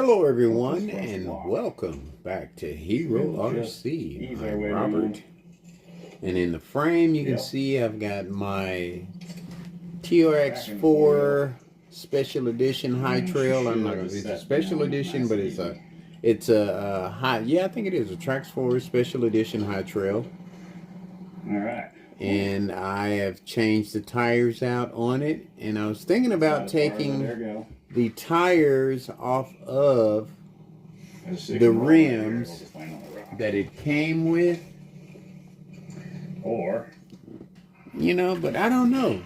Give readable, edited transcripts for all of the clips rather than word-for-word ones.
Hello everyone and welcome back to HERORC. I'm Robert, and in the frame you can see I've got my TRX4 Special Edition High Trail. I'm not gonna say it's a Special Edition, but it's a high, yeah, I think it is a TRX4 Special Edition High Trail. Alright. And I have changed the tires out on it, and I was thinking about taking the tires off of the rims that it came with, or but I don't know.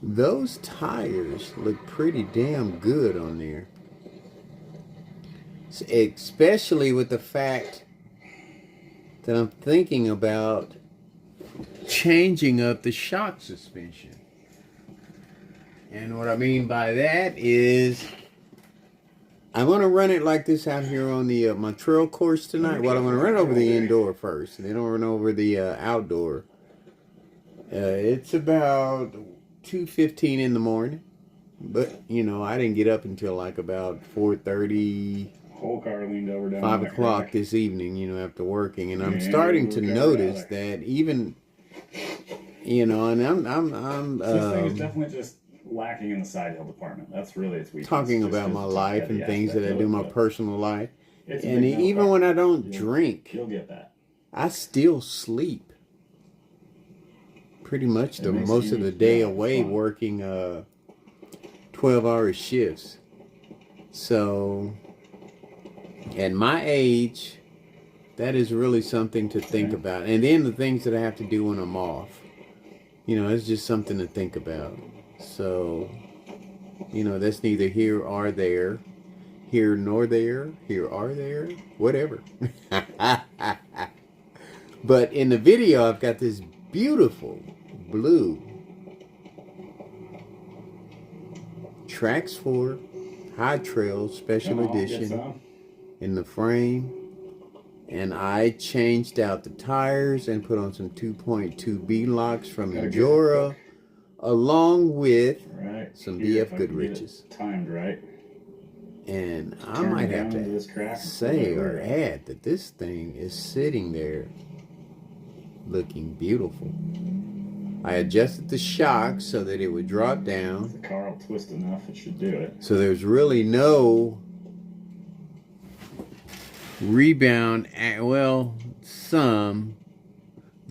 Those tires look pretty damn good on there, especially with the fact that I'm thinking about changing up the shock suspension. And what I mean by that is I'm going to run it like this out here on the my trail course tonight. Well, I'm going to run over the indoor first, and then I'll run over the outdoor. It's about 2:15 in the morning, but I didn't get up until like about 4:30. Whole car leaned over down 5 o'clock this evening, after working, and I'm starting to notice that even, and I'm this thing is definitely just lacking in the side hill department. That's really its weakness. Talking about my life and things that I do, my personal life, and even when I don't drink, you'll get that. I still sleep pretty much the most of the day away working 12-hour shifts. So at my age, that is really something to think about. And then the things that I have to do when I'm off, it's just something to think about. So, that's neither here or there, here nor there, here or there, whatever. But in the video, I've got this beautiful blue TRX4 High Trail Special Edition in the frame, and I changed out the tires and put on some 2.2 B locks from Endura, along with some BF Goodriches. Timed right. And I might have to say or add that this thing is sitting there looking beautiful. I adjusted the shock so that it would drop down. If the car will twist enough, it should do it. So there's really no rebound, well,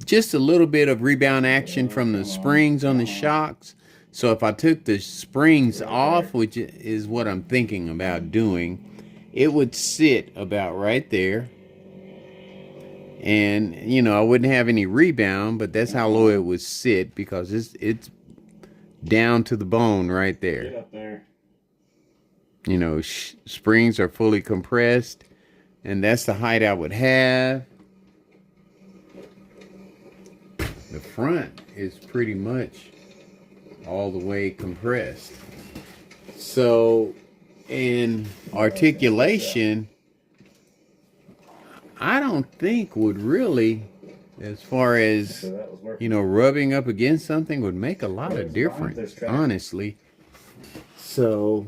just a little bit of rebound action from the springs on the shocks. So if I took the springs off, which is what I'm thinking about doing, it would sit about right there. And, I wouldn't have any rebound, but that's how low it would sit, because it's down to the bone right there. Get up there. Springs are fully compressed, and that's the height I would have. The front is pretty much all the way compressed. So in articulation, I don't think would really, as far as, rubbing up against something would make a lot of difference, honestly. So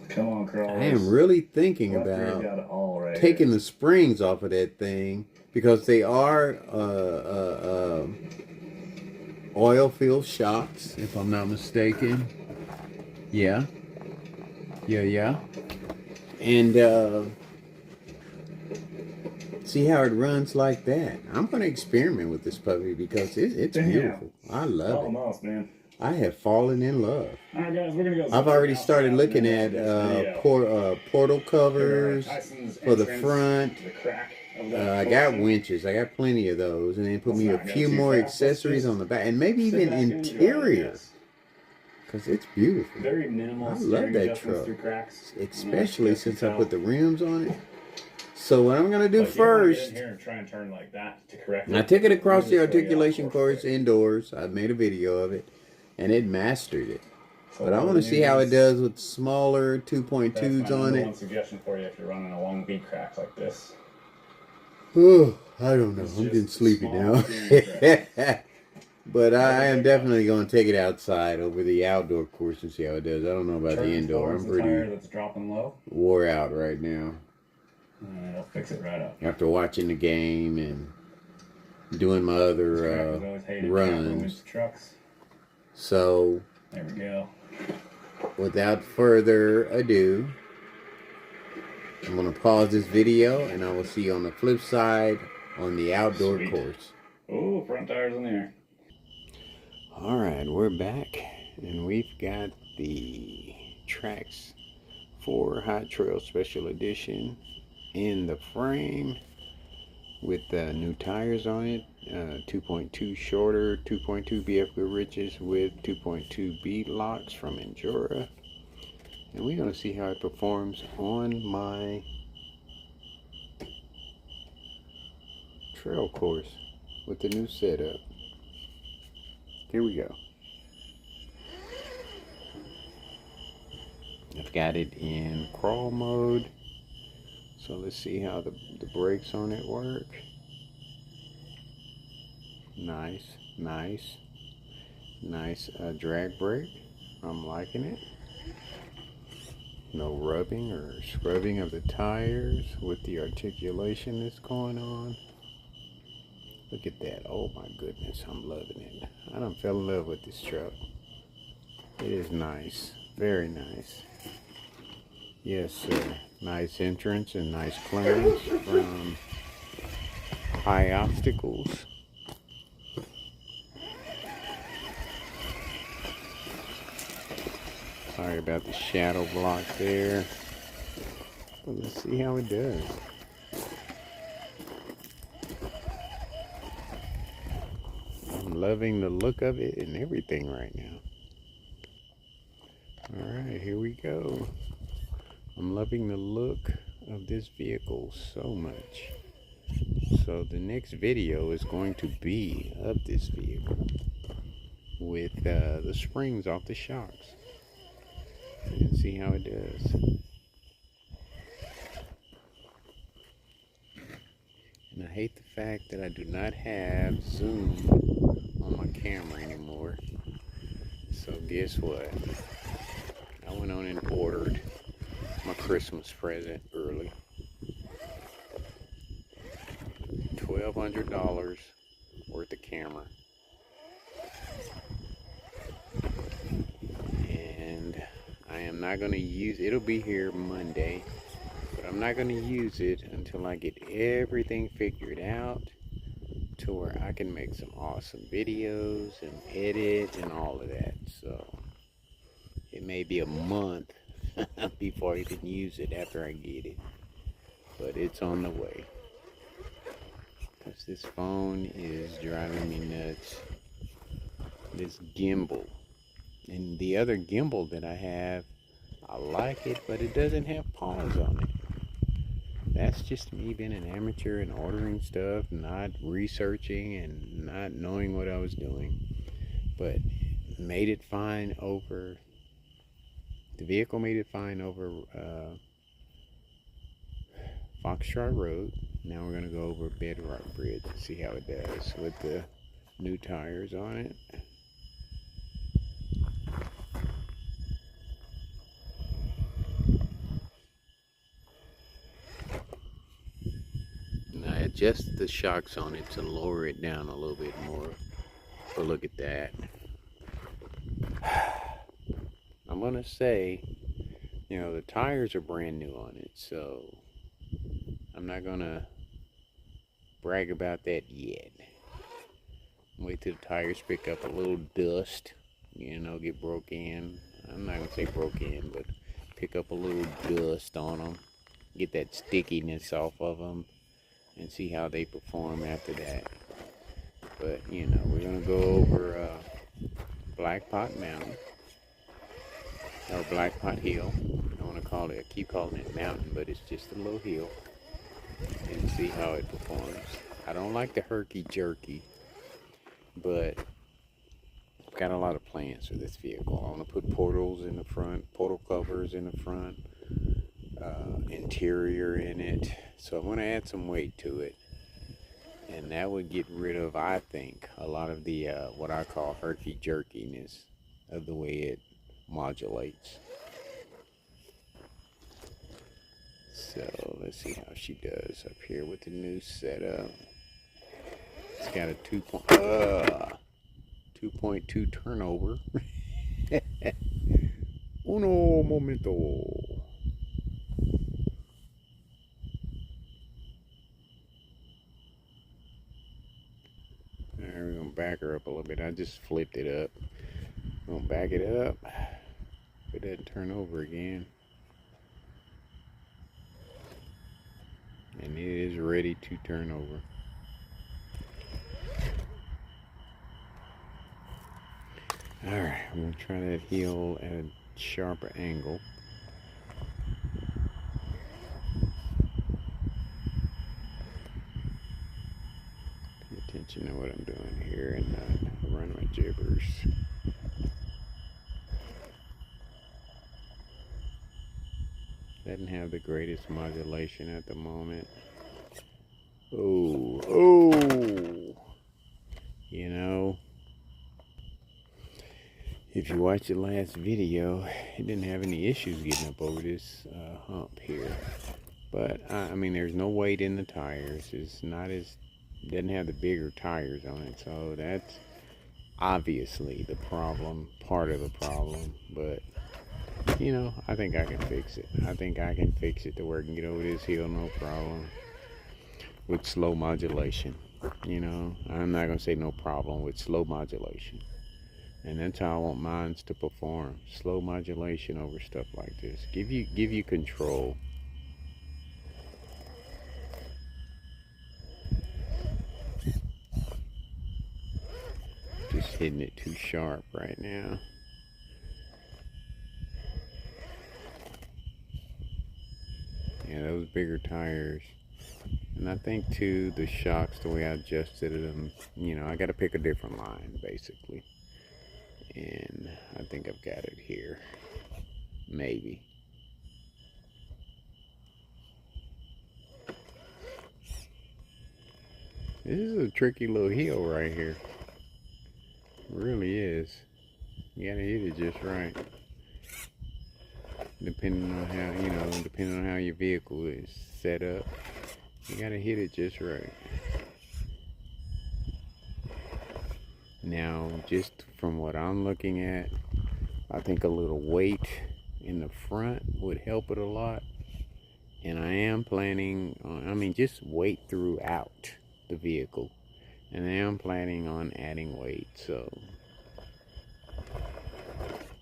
come on, Carl. I am really thinking about taking the springs off of that thing, because they are oil-filled shocks, if I'm not mistaken. Yeah. And see how it runs like that. I'm going to experiment with this puppy because it's beautiful. I love it. Man. I have fallen in love. All right, guys, we're gonna go. I've already started looking at portal covers for the front. I got winches. I got plenty of those, and then put me a few more accessories on the back, and maybe even interior, because it's beautiful. Very minimal. I love that truck, especially since I put the rims on it. So what I'm gonna do first, I took it across the articulation course indoors. I made a video of it, and it mastered it. But I want to see how it does with smaller 2.2s on it. One suggestion for you if you're running a long bead crack like this. Oh, I don't know. I'm getting sleepy now. But I am definitely going to take it outside over the outdoor course and see how it does. I don't know about the Turn indoor. towards I'm the tire pretty that's dropping low. wore out right now And it'll fix it right up. after watching the game and doing my other runs. Trucks. So, there we go. Without further ado, I'm going to pause this video and I will see you on the flip side on the outdoor course. Oh, front tires in the air. Alright, we're back and we've got the Trax 4 Hot Trail Special Edition in the frame with new tires on it, 2.2 shorter, 2.2 BF Good Riches with 2.2 bead locks from Endura. And we're going to see how it performs on my trail course with the new setup. Here we go. I've got it in crawl mode. So let's see how the brakes on it work. Nice drag brake. I'm liking it. No rubbing or scrubbing of the tires with the articulation that's going on. Look at that. Oh my goodness, I'm loving it. I done fell in love with this truck. It is nice. Very nice. Yes, sir. Nice entrance and nice clearance from high obstacles. Sorry about the shadow block there. But let's see how it does. I'm loving the look of it and everything right now. Alright, here we go. I'm loving the look of this vehicle so much. So the next video is going to be of this vehicle with the springs off the shocks and see how it does. And I hate the fact that I do not have zoom on my camera anymore. So guess what? I went on and ordered my Christmas present early. $1,200 worth of camera. And I am not going to use it. It'll be here Monday. But I'm not going to use it until I get everything figured out to where I can make some awesome videos and edit and all of that. So it may be a month before I can use it after I get it. But it's on the way. Because this phone is driving me nuts. This gimbal. And the other gimbal that I have, I like it, but it doesn't have pause on it. That's just me being an amateur and ordering stuff, not researching and not knowing what I was doing. But made it fine over, the vehicle made it fine over Foxtrot Road. Now we're going to go over Bedrock Bridge and see how it does with the new tires on it. I adjust the shocks on it to lower it down a little bit more. But look at that. I'm going to say, you know, the tires are brand new on it, so I'm not going to brag about that yet. Wait till the tires pick up a little dust, you know, get broke in. I'm not going to say broke in, but pick up a little dust on them. Get that stickiness off of them and see how they perform after that. But, you know, we're going to go over Black Pot Mountain, or Black Pot Hill. I want to call it, I keep calling it mountain, but it's just a little hill, and see how it performs. I don't like the herky-jerky, but I've got a lot of plans for this vehicle. I want to put portals in the front, portal covers in the front, interior in it. So I'm going to add some weight to it. And that would get rid of, I think, a lot of the what I call herky jerkiness of the way it modulates. So let's see how she does up here with the new setup. It's got a 2.2 turnover. Uno momento. Alright, we're gonna back her up a little bit. I just flipped it up. I'm gonna back it up. If it doesn't turn over again. And it is ready to turn over. Alright, I'm gonna try that heel at a sharper angle. Pay attention to what I'm doing here and not run my jibbers. Doesn't have the greatest modulation at the moment. Oh, you know, if you watch the last video, it didn't have any issues getting up over this hump here. But I mean, there's no weight in the tires. It's not as, doesn't have the bigger tires on it, so that's obviously the problem, part of the problem. But you know, I think I can fix it. I think I can fix it to where I can get over this hill, no problem, with slow modulation. You know, I'm not gonna say no problem with slow modulation. And that's how I want mine to perform. Slow modulation over stuff like this. Give you control. Just hitting it too sharp right now. Yeah, those bigger tires. And I think too, the shocks, the way I adjusted them, you know, I got to pick a different line basically. And I think I've got it here. Maybe. This is a tricky little hill right here. It really is. You gotta hit it just right. Depending on how, you know, depending on how your vehicle is set up, you gotta hit it just right. Now, just from what I'm looking at, I think a little weight in the front would help it a lot. And I am planning on, I mean, just weight throughout the vehicle. And I am planning on adding weight, so.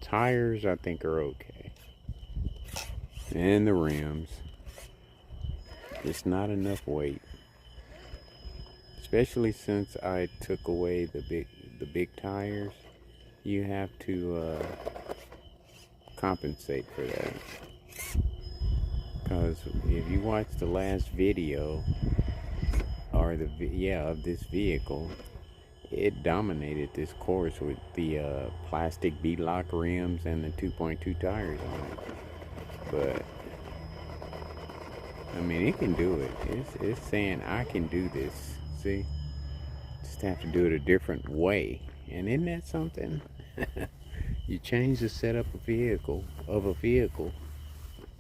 Tires, I think, are okay. And the rims. Just not enough weight. Especially since I took away the big tires. You have to compensate for that. Because if you watch the last video, or of this vehicle, it dominated this course with the plastic beadlock rims and the 2.2 tires on it. But I mean, it can do it. It's saying I can do this. See, just have to do it a different way. And isn't that something? You change the setup of a vehicle,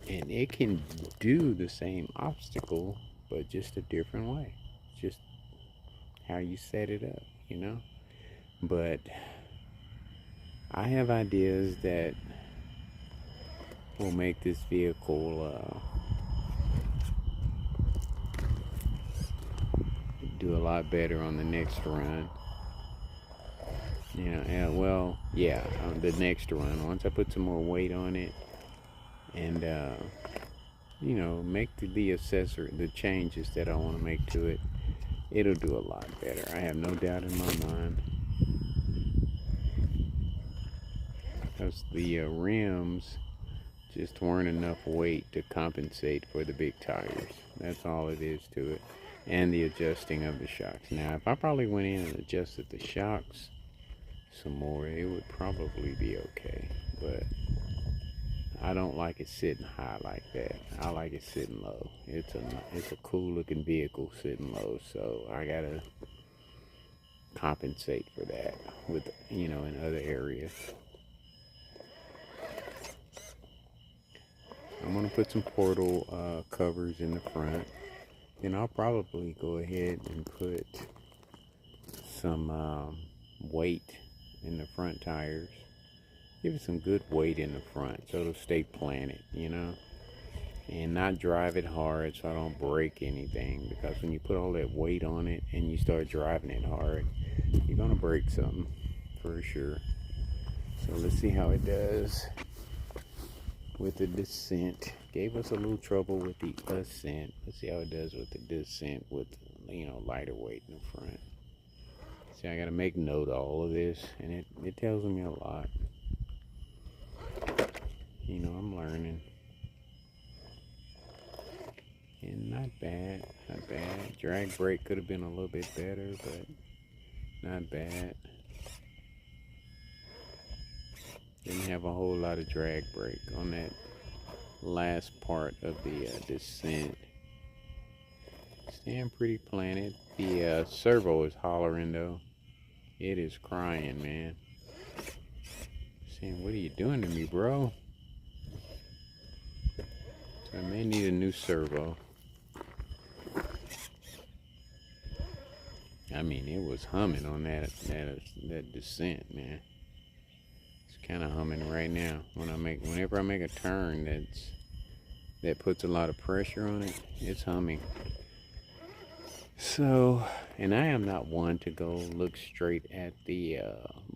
and it can do the same obstacle, but just a different way. Just how you set it up, you know. But I have ideas that will make this vehicle do a lot better on the next run. You know, the next run, once I put some more weight on it, and you know, make the changes that I want to make to it, it'll do a lot better. I have no doubt in my mind. Because the rims just weren't enough weight to compensate for the big tires. That's all it is to it. And the adjusting of the shocks. Now, if I probably went in and adjusted the shocks some more, it would probably be okay. But I don't like it sitting high like that. I like it sitting low. It's a cool looking vehicle sitting low, so I gotta compensate for that with, you know, in other areas. I'm gonna put some portal covers in the front. Then I'll probably go ahead and put some weight in the front tires. Give it some good weight in the front so it'll stay planted, you know, and not drive it hard so I don't break anything, because when you put all that weight on it and you start driving it hard, you're gonna break something for sure. So let's see how it does with the descent. Gave us a little trouble with the ascent. Let's see how it does with the descent with, you know, lighter weight in the front. See, I gotta make note of all of this, and it tells me a lot. You know, I'm learning. And not bad, not bad. Drag brake could have been a little bit better, but not bad. Didn't have a whole lot of drag brake on that last part of the descent. Staying pretty planted. The servo is hollering though. It is crying, man. Saying, what are you doing to me, bro? So I may need a new servo. I mean, it was humming on that descent, man. It's kind of humming right now. Whenever I make a turn that puts a lot of pressure on it, it's humming. So, and I am not one to go look straight at the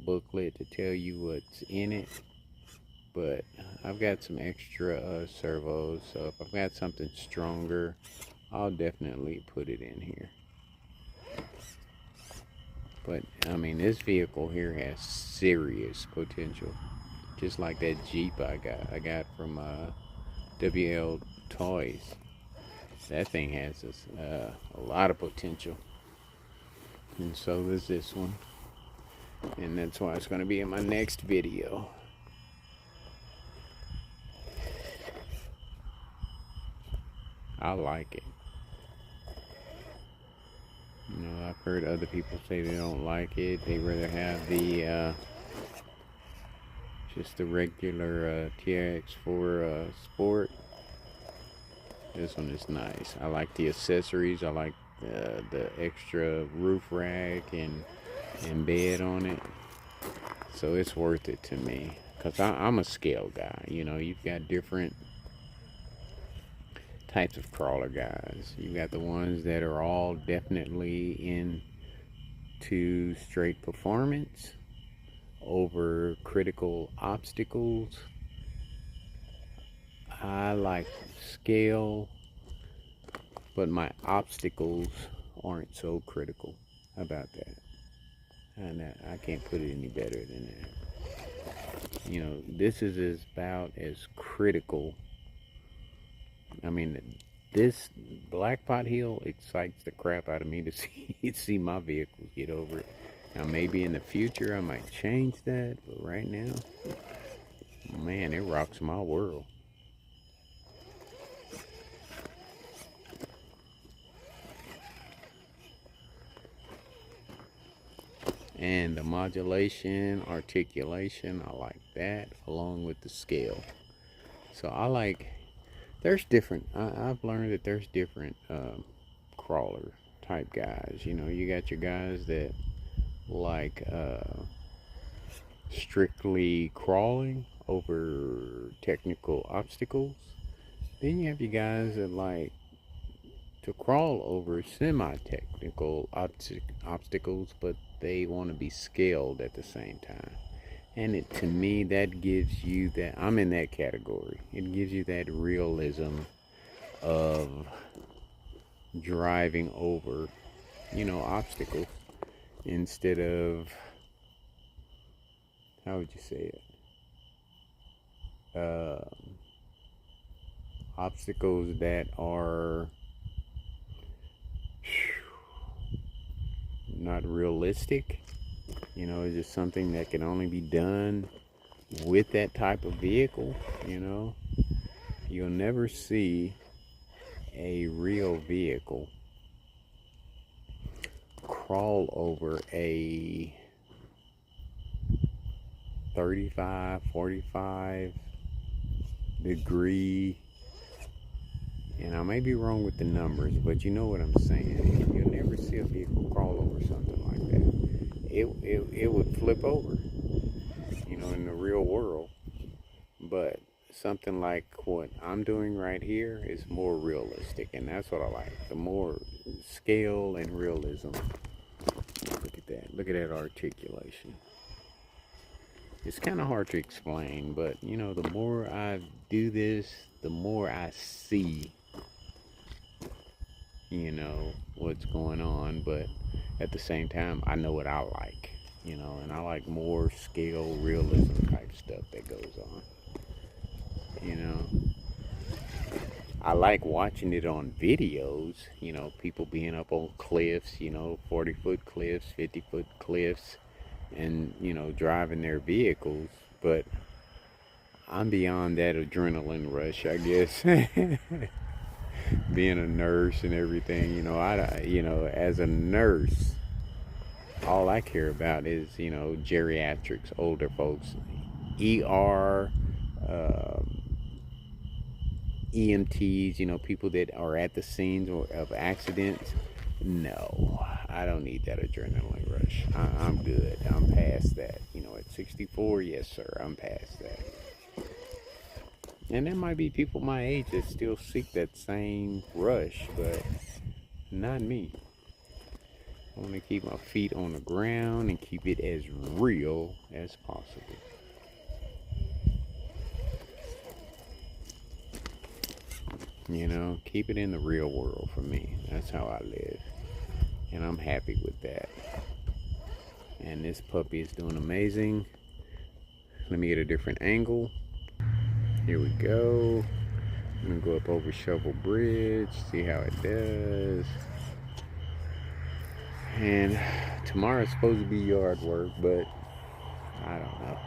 booklet to tell you what's in it, but I've got some extra servos, so if I've got something stronger, I'll definitely put it in here. But I mean, this vehicle here has serious potential, just like that Jeep I got from WL Toys. That thing has a lot of potential, and so does this one, and that's why it's going to be in my next video. I like it. You know, I've heard other people say they don't like it. They rather have the just the regular TRX4 Sport. This one is nice. I like the accessories. I like the extra roof rack and bed on it. So it's worth it to me, because I'm a scale guy. You know, you've got different types of crawler guys. You got the ones that are all definitely into straight performance over critical obstacles. I like scale, but my obstacles aren't so critical. How about that? And I can't put it any better than that. You know, this is about as critical. I mean, this black pot hill excites the crap out of me to see my vehicles get over it. Now, maybe in the future I might change that, but right now, man, it rocks my world. And the modulation, articulation, I like that, along with the scale. So there's different, I've learned that there's different crawler type guys. You know, you got your guys that like strictly crawling over technical obstacles. Then you have your guys that like to crawl over semi-technical obstacles, but they want to be scaled at the same time. And to me, that gives you that, I'm in that category. It gives you that realism of driving over, you know, obstacles instead of, how would you say it? Obstacles that are not realistic. You know, it's just something that can only be done with that type of vehicle, you know, you'll never see a real vehicle crawl over a 35, 45 degree, and I may be wrong with the numbers, but you know what I'm saying. You'll never see a vehicle crawl over something like that. It would flip over, you know, in the real world. But something like what I'm doing right here is more realistic, and that's what I like. The more scale and realism. Look at that. Look at that articulation. It's kind of hard to explain, but you know, the more I do this, the more I see, you know, what's going on. But at the same time, I know what I like, you know, and I like more scale realism type stuff that goes on, you know. I like watching it on videos, you know, people being up on cliffs, you know, 40-foot cliffs, 50-foot cliffs, and, you know, driving their vehicles. But I'm beyond that adrenaline rush, I guess. Being a nurse and everything, you know, you know, as a nurse, all I care about is, you know, geriatrics, older folks, ER, EMTs, you know, people that are at the scenes of accidents. No, I don't need that adrenaline rush. I'm good. I'm past that. You know, at 64, yes, sir, I'm past that. And there might be people my age that still seek that same rush, but not me. I want to keep my feet on the ground and keep it as real as possible. You know, keep it in the real world for me. That's how I live. And I'm happy with that. And this puppy is doing amazing. Let me get a different angle. Here we go. I'm gonna go up over Shovel Bridge, see how it does. And tomorrow's supposed to be yard work, but I don't know.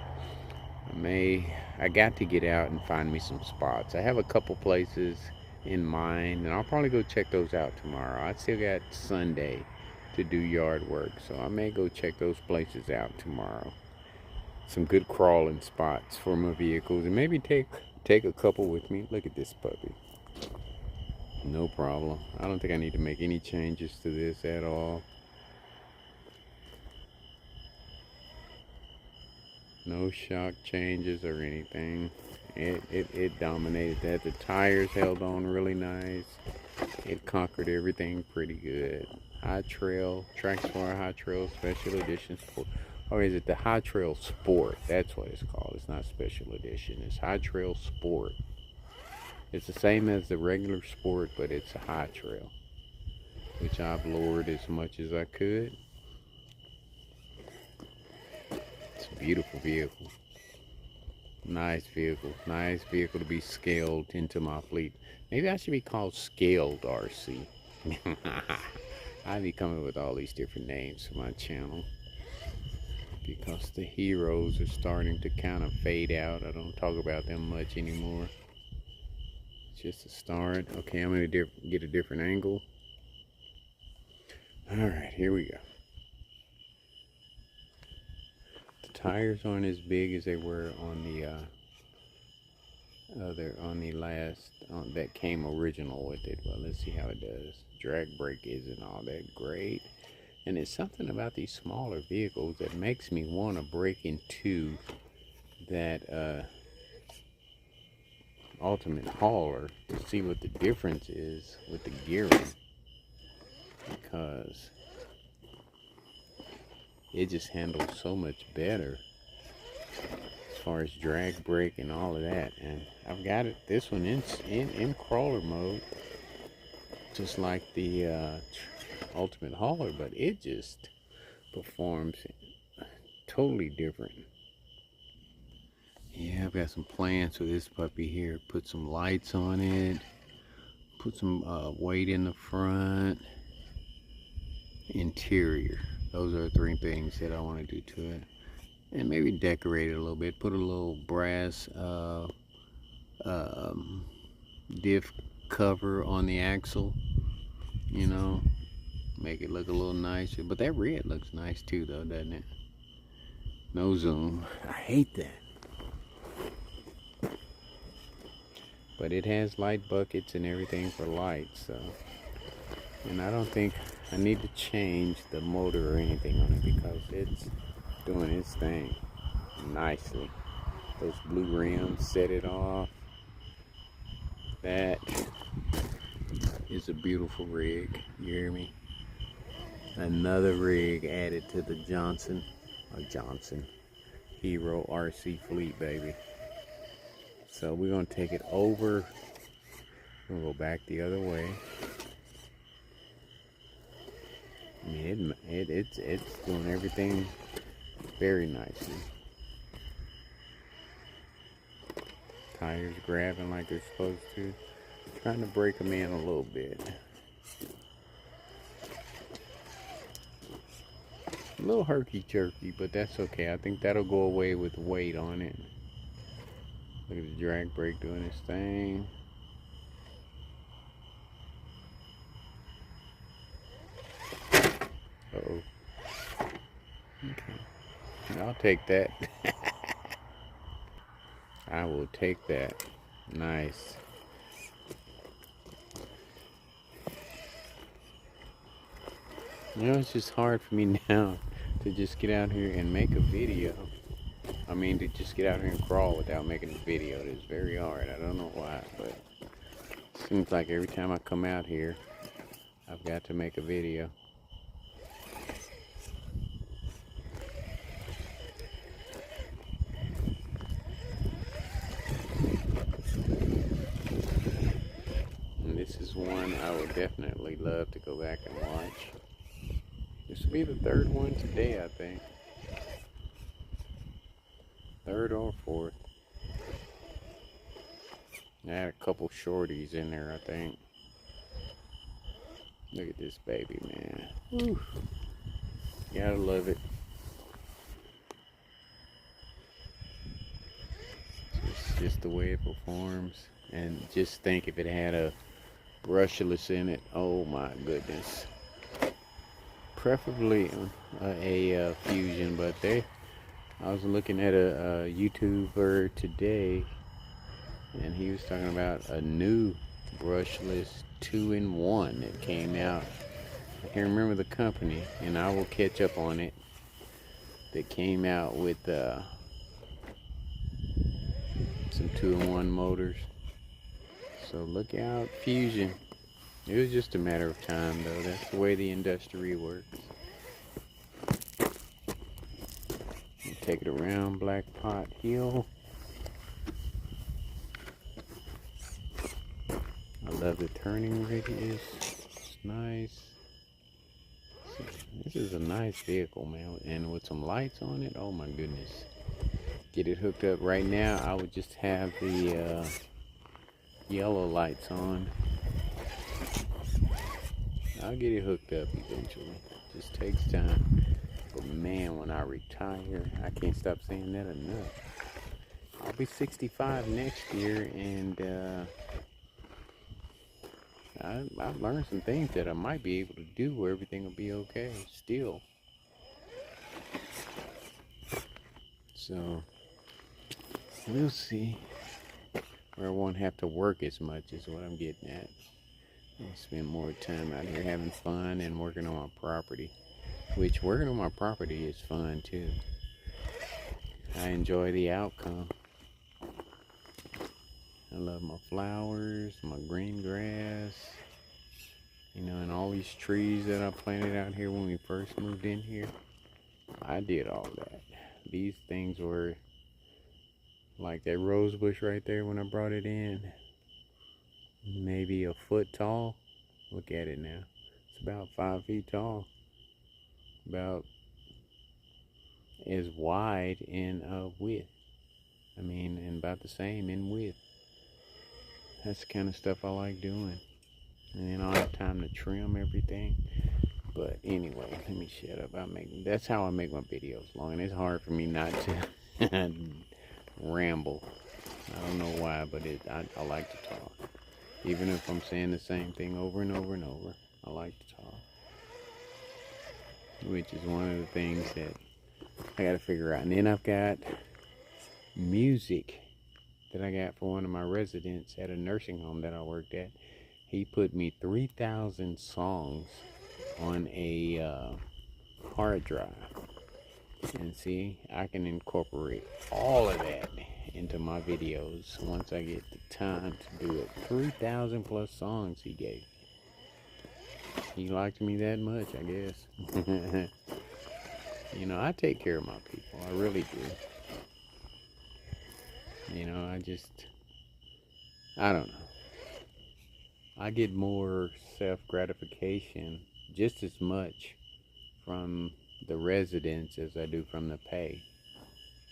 I got to get out and find me some spots. I have a couple places in mind, and I'll probably go check those out tomorrow. I still got Sunday to do yard work, so I may go check those places out tomorrow. Some good crawling spots for my vehicles, and maybe take a couple with me. Look at this puppy. No problem. I don't think I need to make any changes to this at all. No shock changes or anything. It dominated that. The tires held on really nice. It conquered everything pretty good. High Trail, Traxxar High Trail Special Edition Sport. Or is it the High Trail Sport? That's what it's called. It's not Special Edition. It's High Trail Sport. It's the same as the regular Sport, but it's a High Trail, which I've lowered as much as I could. It's a beautiful vehicle. Nice vehicle. Nice vehicle to be scaled into my fleet. Maybe I should be called Scaled RC. I'd be coming with all these different names for my channel, because the heroes are starting to kind of fade out. I don't talk about them much anymore. It's just a start. Okay, I'm going to get a different angle. Alright, here we go. The tires aren't as big as they were on the that came original with it. Well, let's see how it does. Drag brake isn't all that great. And it's something about these smaller vehicles that makes me want to break into that ultimate hauler to see what the difference is with the gearing, because it just handles so much better as far as drag brake and all of that. And I've got this one in crawler mode, just like the ultimate hauler, but it just performs totally different. Yeah, I've got some plans for this puppy here. Put some lights on it, put some weight in the front, interior. Those are three things that I want to do to it. and maybe decorate it a little bit. Put a little brass um, diff cover on the axle, you know, make it look a little nicer. But that red looks nice too, though, doesn't it? No zoom. I hate that. But it has light buckets and everything for lights, so. And I don't think I need to change the motor or anything on it because it's doing its thing nicely. Those blue rims set it off. That is a beautiful rig. You hear me? Another rig added to the Johnson Hero RC fleet, baby. So we're gonna take it over. We're gonna go back the other way. I mean, it's doing everything very nicely. Tires grabbing like they're supposed to. Trying to break them in a little bit. A little herky-jerky, but that's okay. I think that'll go away with weight on it. Look at the drag brake doing its thing. Uh-oh. Okay. I'll take that. I will take that. Nice. You know, it's just hard for me now to just get out here and make a video. I mean, to just get out here and crawl without making a video. It's very hard. I don't know why, but it seems like every time I come out here, I've got to make a video. And this is one I would definitely love to go back and watch. This will be the third one today, I think. Third or fourth. I had a couple shorties in there, I think. Look at this baby, man. Whew. You gotta love it. Just the way it performs. And just think if it had a brushless in it. Oh my goodness. Preferably a Fusion, but I was looking at a YouTuber today, and he was talking about a new brushless 2-in-1 that came out. I can't remember the company, and I will catch up on it. That came out with some 2-in-1 motors. So look out, Fusion. It was just a matter of time, though. That's the way the industry works. Take it around Black Pot Hill. I love the turning radius. It's nice. This is a nice vehicle, man. And with some lights on it, oh my goodness. Get it hooked up right now. I would just have the yellow lights on. I'll get it hooked up eventually. Just takes time. But man, when I retire, I can't stop saying that enough. I'll be 65 next year, and I've learned some things that I might be able to do where everything will be okay still. So we'll see. Where I won't have to work as much is what I'm getting at. I'll spend more time out here having fun and working on my property. Which working on my property is fun too. I enjoy the outcome. I love my flowers, my green grass, you know, and all these trees that I planted out here when we first moved in here. I did all that. These things were like that rose bush right there when I brought it in. Maybe a foot tall. Look at it now. It's about 5 feet tall. About as wide in width. I mean, and about the same in width. That's the kind of stuff I like doing. And then I'll have time to trim everything. But anyway, let me shut up. That's how I make my videos long, and it's hard for me not to ramble. I don't know why, but I like to talk. Even if I'm saying the same thing over and over and over, I like to talk. Which is one of the things that I got to figure out. And then I've got music that I got for one of my residents at a nursing home that I worked at. He put me 3,000 songs on a hard drive. And see, I can incorporate all of that into my videos once I get the time to do it. 3,000 plus songs he gave. He liked me that much, I guess. You know, I take care of my people. I really do. You know, I don't know. I get more self-gratification just as much from the residents as I do from the pay.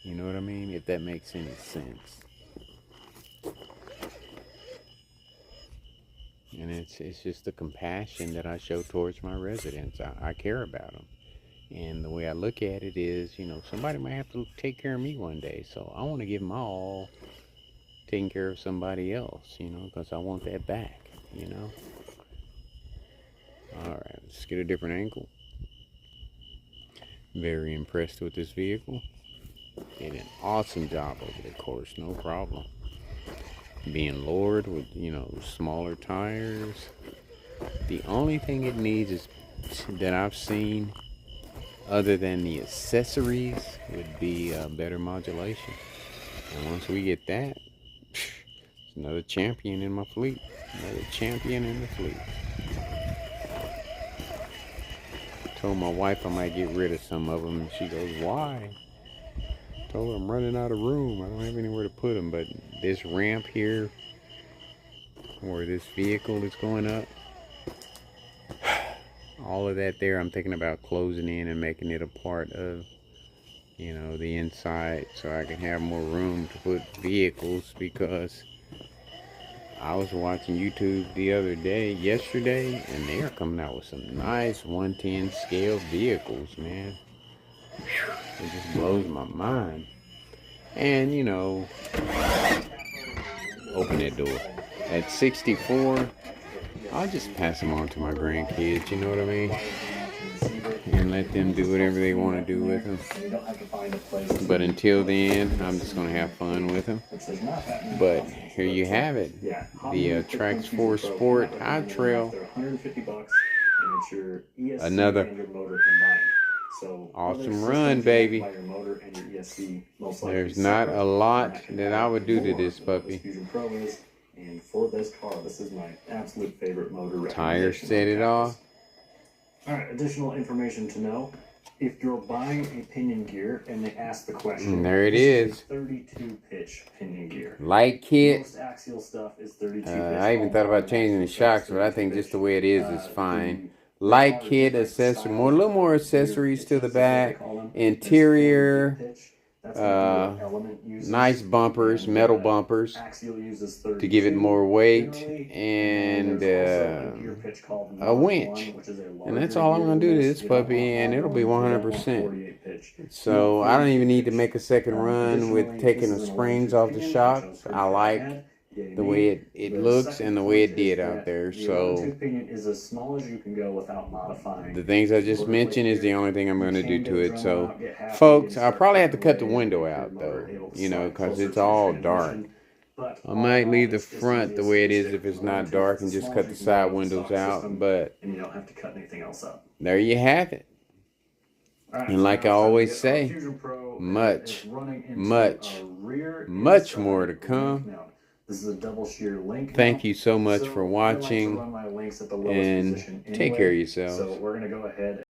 You know what I mean? If that makes any sense. And it's just the compassion that I show towards my residents. I care about them. And the way I look at it is, you know, somebody might have to take care of me one day. So I want to give my all taking care of somebody else, you know, because I want that back, you know. Alright, let's get a different angle. Very impressed with this vehicle. Did an awesome job over the course, no problem. Being lowered with, you know, smaller tires. The only thing it needs is that I've seen, other than the accessories, would be better modulation. And once we get that, it's another champion in my fleet. Another champion in the fleet. Told my wife I might get rid of some of them, and she goes, "Why?" Told her I'm running out of room. I don't have anywhere to put them. But this ramp here, where this vehicle is going up, all of that there, I'm thinking about closing in and making it a part of, you know, the inside, so I can have more room to put vehicles. Because I was watching YouTube yesterday, and they are coming out with some nice 110 scale vehicles, man. It just blows my mind. And, you know, open that door. At 64, I'll just pass them on to my grandkids, you know what I mean? And let them do whatever they want to do with them. But until then, I'm just going to have fun with them. But here you have it. The Trax 4 Sport High Trail. Another awesome run, baby. There's not a lot that I would do to this puppy. And for this car, this is my absolute favorite motor. Tires set it off. Alright, additional information to know. If you're buying a pinion gear and they ask the question, there it is. 32 pitch pinion gear. Light kit. Most axial stuff is 32 pitch. I even thought about changing the shocks, but I think just the way it is fine. Light kit, accessory, a little more accessories to the back. Interior. Nice bumpers, metal bumpers to give it more weight, and a winch. And that's all I'm going to do to this puppy, and it'll be 100%. So I don't even need to make a second run with taking the springs off the shocks. I like the way it looks and the way it did out there. So the things I just mentioned is the only thing I'm going to do to it. So folks, I'll probably have to cut the window out though, you know, because it's all dark. I might leave the front the way it is if it's not dark and just cut the side windows out, but you don't have to cut anything else up. There you have it. And like I always say, much more to come. This is a double shear link. Thank you so much for watching, and take care of yourselves. So we're going to go ahead